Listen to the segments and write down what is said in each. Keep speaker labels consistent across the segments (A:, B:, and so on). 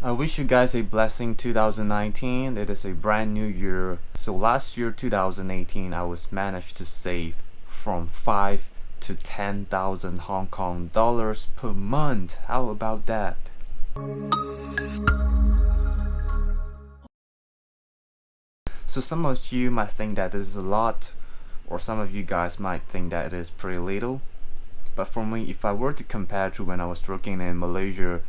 A: I wish you guys a blessing 2019. It is a brand new year. So last year 2018 I was managed to save from 5 to 10,000 Hong Kong dollars per month. How about that? So some of you might think that this is a lot, or some of you guys might think that it is pretty little. But for me, if I were to compare to when I was working in Malaysia,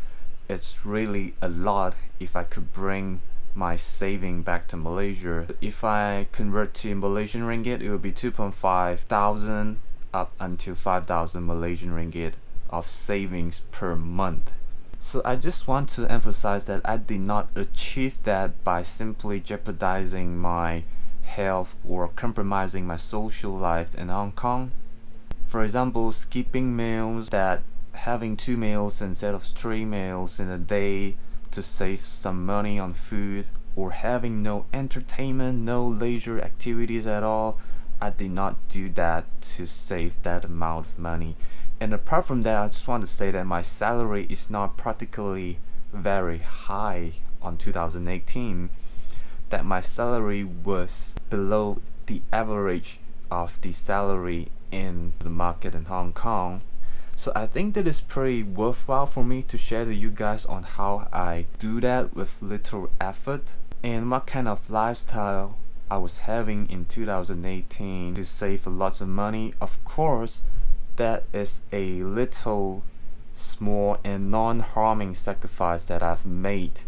A: it's really a lot if I could bring my saving back to Malaysia. If I convert to Malaysian ringgit, it would be 2.5 thousand up until 5,000 Malaysian ringgit of savings per month. So I just want to emphasize that I did not achieve that by simply jeopardizing my health or compromising my social life in Hong Kong. For example, skipping meals, that having 2 meals instead of 3 meals in a day to save some money on food, or having no entertainment, no leisure activities at all. I did not do that to save that amount of money. And apart from that, I just want to say that my salary is not particularly very high on 2018, that my salary was below the average of the salary in the market in Hong Kong. So I think that it's pretty worthwhile for me to share to you guys on how I do that with little effort, and what kind of lifestyle I was having in 2018 to save lots of money. Of course, that is a little small and non-harming sacrifice that I've made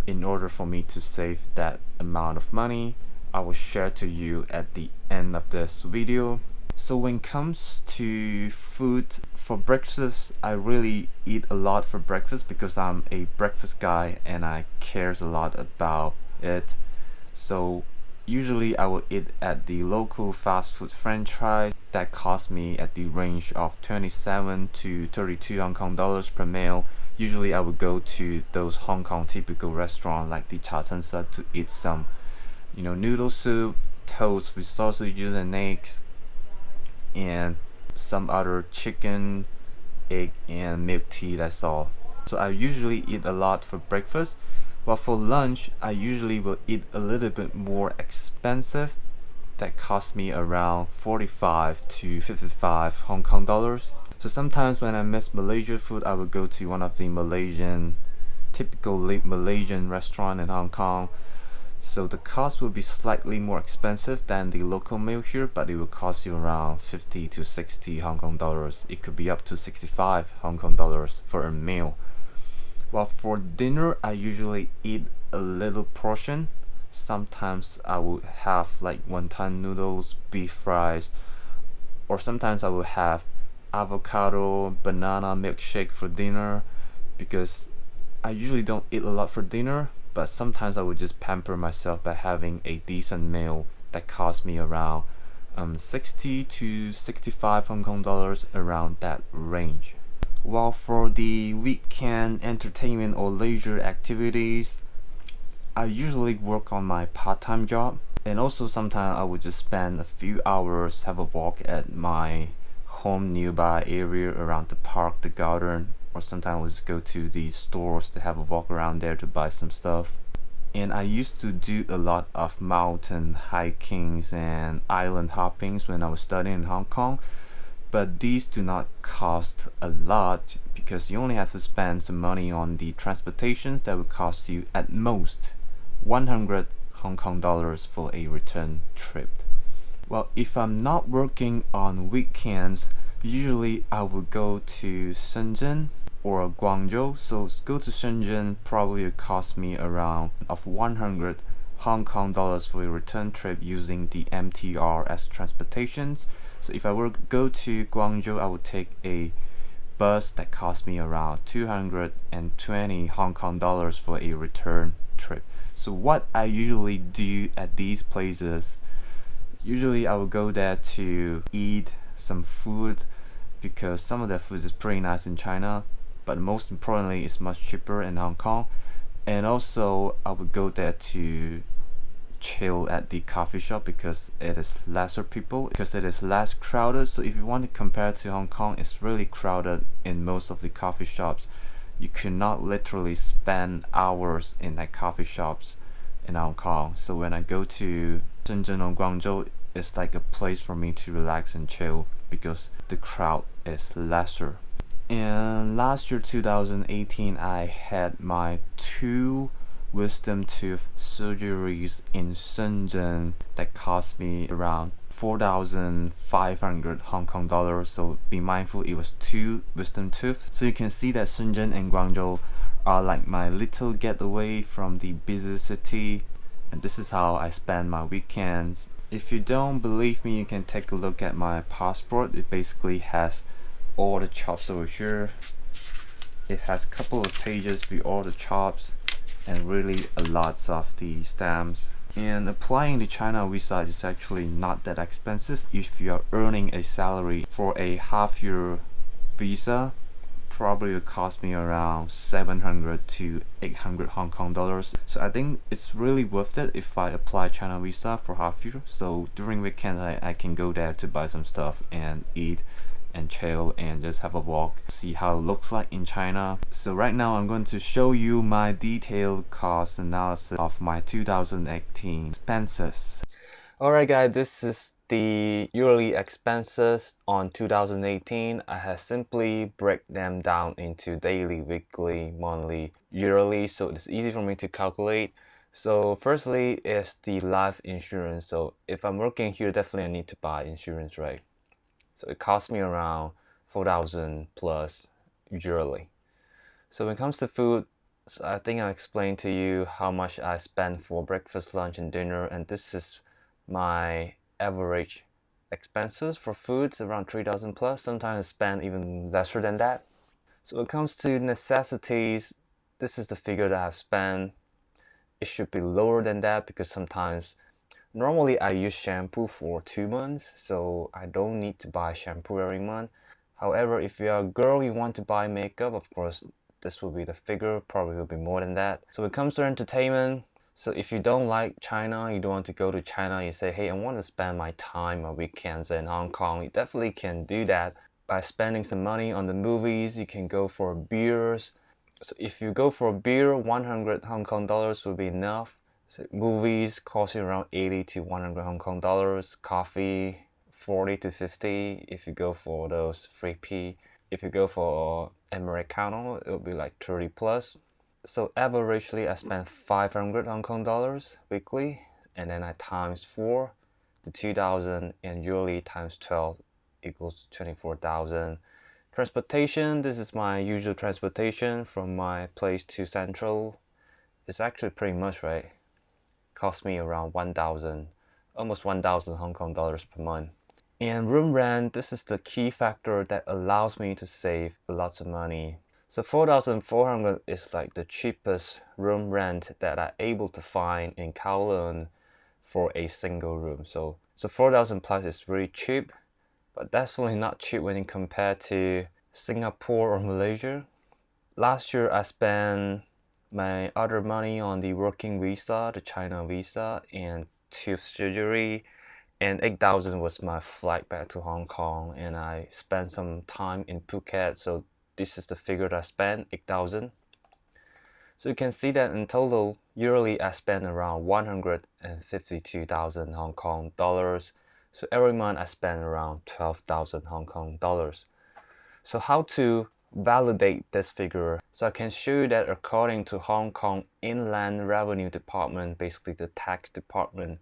A: in order for me to save that amount of money. I will share to you at the end of this video. So when it comes to food for breakfast, I really eat a lot for breakfast because I'm a breakfast guy and I cares a lot about it. So usually I will eat at the local fast food franchise that cost me at the range of 27 to 32 Hong Kong dollars per meal. Usually I would go to those Hong Kong typical restaurants like the Cha Chen Sat to eat some, noodle soup, toast with sausages and eggs, and some other chicken, egg, and milk tea. That's all. So I usually eat a lot for breakfast. But for lunch, I usually will eat a little bit more expensive. That costs me around 45 to 55 Hong Kong dollars. So sometimes when I miss Malaysia food, I will go to one of the typical Malaysian restaurant in Hong Kong. So the cost will be slightly more expensive than the local meal here, but it will cost you around 50 to 60 Hong Kong dollars. It could be up to 65 Hong Kong dollars for a meal. While for dinner, I usually eat a little portion. Sometimes I would have like wonton noodles, beef fries, or sometimes I will have avocado, banana milkshake for dinner, because I usually don't eat a lot for dinner. But sometimes I would just pamper myself by having a decent meal that cost me around 60 to 65 Hong Kong dollars, around that range. While for the weekend entertainment or leisure activities, I usually work on my part-time job, and also sometimes I would just spend a few hours, have a walk at my home nearby area around the park, the garden, or sometimes I would just go to the stores to have a walk around there to buy some stuff. And I used to do a lot of mountain hikings and island hoppings when I was studying in Hong Kong, but these do not cost a lot because you only have to spend some money on the transportations that would cost you at most 100 Hong Kong dollars for a return trip. Well, if I'm not working on weekends, usually I would go to Shenzhen or Guangzhou. So go to Shenzhen probably would cost me around 100 Hong Kong dollars for a return trip using the MTR as transportations. So if I were to go to Guangzhou, I would take a bus that cost me around 220 Hong Kong dollars for a return trip. So what I usually do at these places, usually I would go there to eat some food because some of the food is pretty nice in China, but most importantly it's much cheaper in Hong Kong. And also I would go there to chill at the coffee shop because it is lesser people, because it is less crowded. So if you want to compare to Hong Kong, it's really crowded in most of the coffee shops. you could not literally spend hours in like coffee shops in Hong Kong. So when I go to Shenzhen or Guangzhou, it's like a place for me to relax and chill because the crowd is lesser. And last year 2018, I had my 2 wisdom tooth surgeries in Shenzhen that cost me around 4,500 Hong Kong dollars. So be mindful, it was 2 wisdom tooth. So you can see that Shenzhen and Guangzhou are like my little getaway from the busy city, and this is how I spend my weekends. If you don't believe me, you can take a look at my passport. It basically has all the chops over here. It has a couple of pages with all the chops and really a lots of the stamps. And applying the China visa is actually not that expensive if you are earning a salary. For a half-year visa, probably will cost me around 700 to 800 Hong Kong dollars. So I think it's really worth it if I apply China visa for half year. So during weekends I can go there to buy some stuff and eat and chill and just have a walk, see how it looks like in China. So right now I'm going to show you my detailed cost analysis of my 2018 expenses. Alright guys, this is the yearly expenses on 2018. I have simply break them down into daily, weekly, monthly, yearly, so it's easy for me to calculate. So firstly is the life insurance. So if I'm working here, definitely I need to buy insurance, right? So it costs me around 4,000 plus yearly. So when it comes to food, so I think I explained to you how much I spend for breakfast, lunch, and dinner, and this is my average expenses for foods, around 3,000 plus. Sometimes I spend even lesser than that. So when it comes to necessities, this is the figure that I've spent. It should be lower than that because sometimes normally I use shampoo for 2 months, so I don't need to buy shampoo every month. However, if you're a girl, you want to buy makeup, of course this will be the figure, probably will be more than that. So when it comes to entertainment, so if you don't like China, you don't want to go to China, you say, hey, I want to spend my time, my weekends in Hong Kong, you definitely can do that by spending some money on the movies. You can go for beers. So if you go for a beer, 100 Hong Kong dollars will be enough. So movies cost you around 80 to 100 Hong Kong dollars. Coffee, 40 to 50 if you go for those 3P. If you go for Americano, it will be like 30 plus. So averagely I spend 500 Hong Kong dollars weekly, and then I times 4 to 2,000, and yearly times 12 equals 24,000. Transportation, this is my usual transportation from my place to Central. It's actually pretty much, right? Cost me around 1,000, almost 1,000 Hong Kong dollars per month. And room rent, this is the key factor that allows me to save lots of money. So 4,400 is like the cheapest room rent that I'm able to find in Kowloon for a single room. So 4,000 plus is really cheap, but definitely not cheap when you compare to Singapore or Malaysia. Last year I spent my other money on the working visa, the China visa, and tooth surgery, and 8,000 was my flight back to Hong Kong, and I spent some time in Phuket. So this is the figure that I spent, 8,000. So you can see that in total, yearly I spend around 152,000 Hong Kong dollars. So every month I spend around 12,000 Hong Kong dollars. So how to validate this figure? So I can show you that according to Hong Kong Inland Revenue Department, basically the tax department,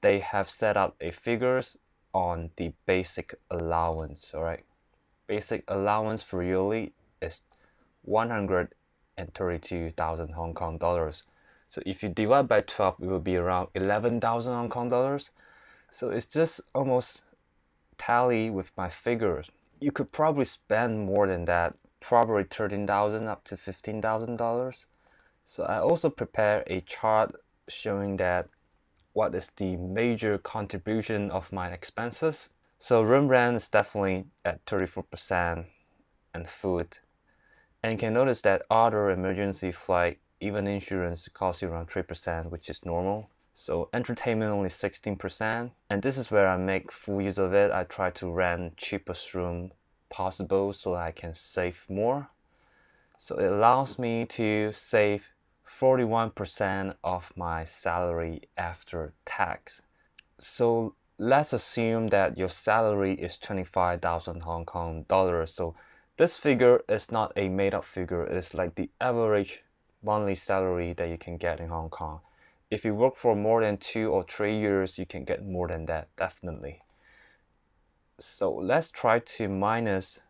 A: they have set up a figures on the basic allowance. All right, basic allowance for yearly is 132,000 Hong Kong dollars. So if you divide by 12, it will be around 11,000 Hong Kong dollars. So it's just almost tally with my figures. You could probably spend more than that, probably 13,000 up to 15,000 dollars. So I also prepare a chart showing that what is the major contribution of my expenses. So room rent is definitely at 34%, and food. And you can notice that other emergency flight, even insurance, costs you around 3%, which is normal. So entertainment only 16%, and this is where I make full use of it. I try to rent cheapest room possible so I can save more. So it allows me to save 41% of my salary after tax. So let's assume that your salary is 25,000 Hong Kong dollars. So this figure is not a made-up figure. It's like the average monthly salary that you can get in Hong Kong. If you work for more than 2 or 3 years, you can get more than that, definitely. So let's try to minus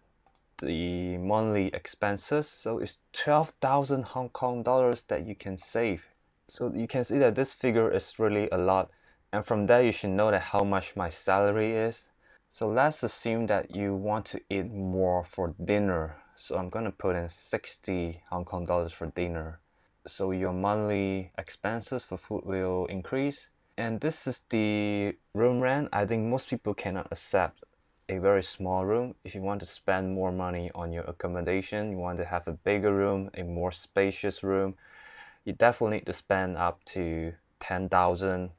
A: the monthly expenses. So it's 12,000 Hong Kong dollars that you can save. So you can see that this figure is really a lot. And from there, you should know that how much my salary is. So let's assume that you want to eat more for dinner. So I'm going to put in 60 Hong Kong dollars for dinner. So your monthly expenses for food will increase. And this is the room rent. I think most people cannot accept a very small room. If you want to spend more money on your accommodation, you want to have a bigger room, a more spacious room, you definitely need to spend up to 10,000,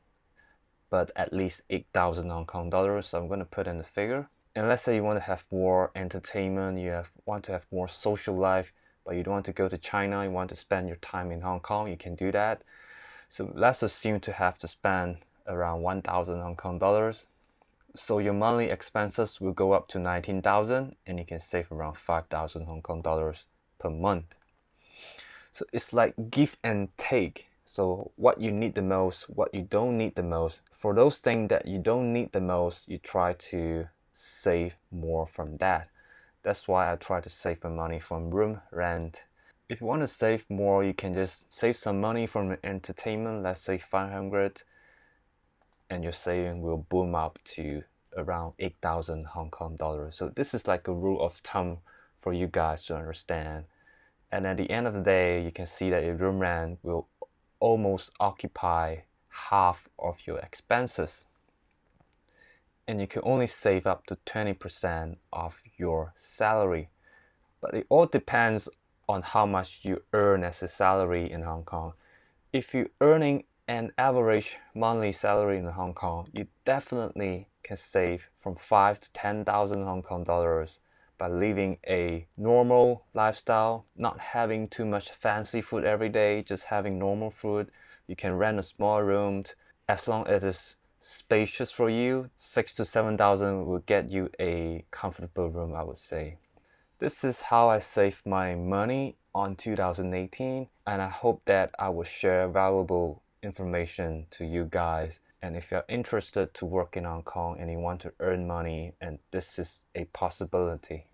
A: but at least 8,000 Hong Kong dollars. So I'm going to put in the figure. And let's say you want to have more entertainment, want to have more social life, but you don't want to go to China, you want to spend your time in Hong Kong, you can do that. So let's assume to have to spend around 1,000 Hong Kong dollars. So your monthly expenses will go up to 19,000 and you can save around 5,000 Hong Kong dollars per month. So it's like give and take. So what you need the most, what you don't need the most. For those things that you don't need the most, you try to save more from that. That's why I try to save my money from room rent. If you want to save more, you can just save some money from entertainment, let's say 500, and your saving will boom up to around 8,000 Hong Kong dollars. So this is like a rule of thumb for you guys to understand. And at the end of the day, you can see that your room rent will almost occupy half of your expenses. And you can only save up to 20% of your salary. But it all depends on how much you earn as a salary in Hong Kong. If you're earning an average monthly salary in Hong Kong, you definitely can save from 5 to 10,000 Hong Kong dollars by living a normal lifestyle, not having too much fancy food every day, just having normal food. You can rent a small room. As long as it is spacious for you, 6 to 7,000 will get you a comfortable room, I would say. This is how I saved my money on 2018, and I hope that I will share valuable information to you guys. And if you're interested to work in Hong Kong and you want to earn money, and this is a possibility,